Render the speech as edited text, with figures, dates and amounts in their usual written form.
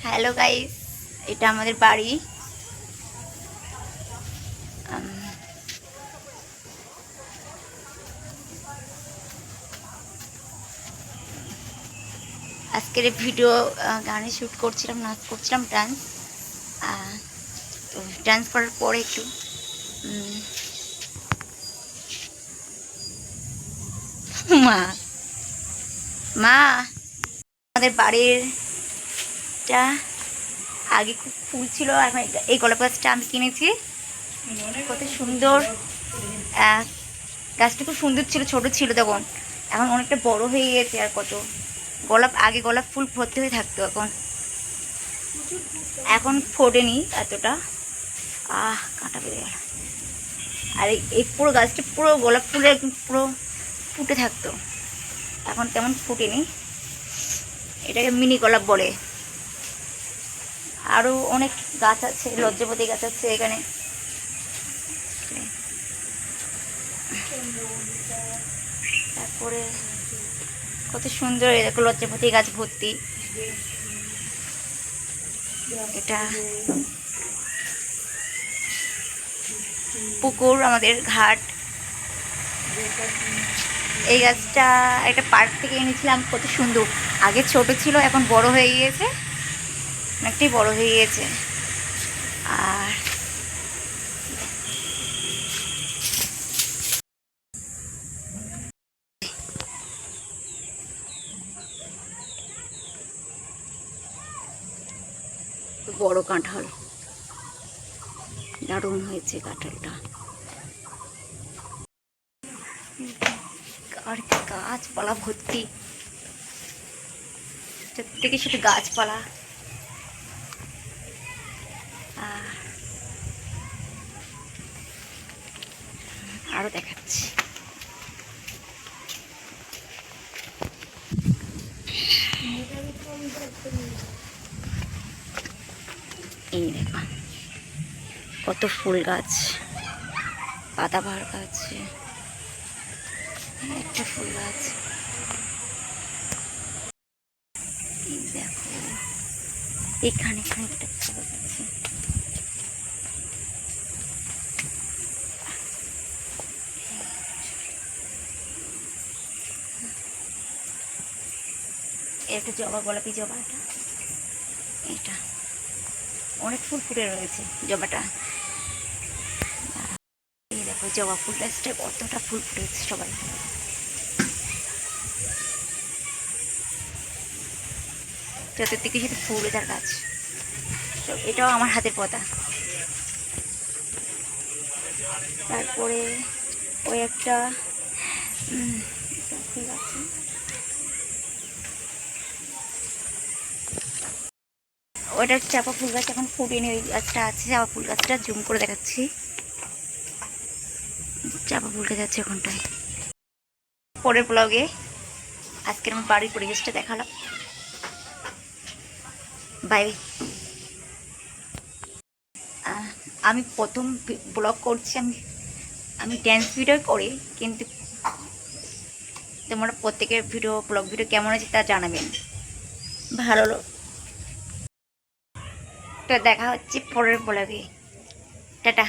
Hello guys, এটা আমাদের বাড়ি। আজকের ভিডিও গানে শ্যুট করছিলাম, নাচ করছিলাম, ডান্স। তো ডান্স করার পরে একটু মা মা আমাদের বাড়িরটা আগে খুব ফুল ছিল। এখন এই গোলাপ গাছটা আমি কিনেছি, কত সুন্দর। গাছটা খুব সুন্দর ছিল, ছোট ছিল তখন, এখন অনেকটা বড় হয়ে গেছে। আর কত গোলাপ, আগে গোলাপ ফুল ভর্তি হয়ে থাকতো, এখন এখন ফোটেনি এতটা। কাঁটা বেড়ে গেল। আর এই পুরো গাছটা পুরো গোলাপ ফুলে একদম পুরো ফুটে থাকতো, এখন তেমন ফুটেনি। এটাকে মিনি গোলাপ বলে। আরও অনেক গাছ আছে, লজ্জাপতি গাছ আছে এখানে। তারপরে কত সুন্দর, দেখো লজ্জাপতি গাছ ভর্তি। এটা পুকুর, আমাদের ঘাট। এই গাছটা একটা পার্ক থেকে এনেছিলাম, কত সুন্দর। আগে ছোট ছিল, এখন বড় হয়ে গিয়েছে, অনেকটাই বড় হয়ে গিয়েছে। আর বড় কাঁঠাল, দারুণ হয়েছে কাঁঠালটা। আর গাছপালা ভর্তি, থেকে শুধু গাছপালা। আরো দেখাচ্ছি। এই দেখো কত ফুল গাছ, পাতাবাহার গাছ, একটা ফুল গাছ। এই দেখো এখানে একটা ফুল গাছ আছে। একটা জবা, গোলাপি জবা। এটা অনেক ফুল ফুটে রয়েছে জবাটা। এই দেখো জবা ফুল গাছটা কতটা ফুল ফুটেছে, সবাই। চতুর্দিকে শুধু ফুল, তার গাছ। তো এটাও আমার হাতের পাতা। তারপরে ওই একটা ফুল আছে, ওইটা চাপা ফুল গাছ, এখন ফুটেনি। ওই গাছটা আছে, চাপা ফুল গাছটা জুম করে দেখাচ্ছি। চাপা ফুল গাছ আছে ওখানটায়। পরের ব্লগে আজকের আমার বাড়ির পরিবেশটা দেখালাম। বাই। আমি প্রথম ব্লগ করছি, আমি ড্যান্স ভিডিও করি, কিন্তু তোমরা প্রত্যেকের ব্লগ ভিডিও কেমন আছে তা জানাবেন। ভালো তো দেখা হচ্ছে পরের ব্লগে। টাটা।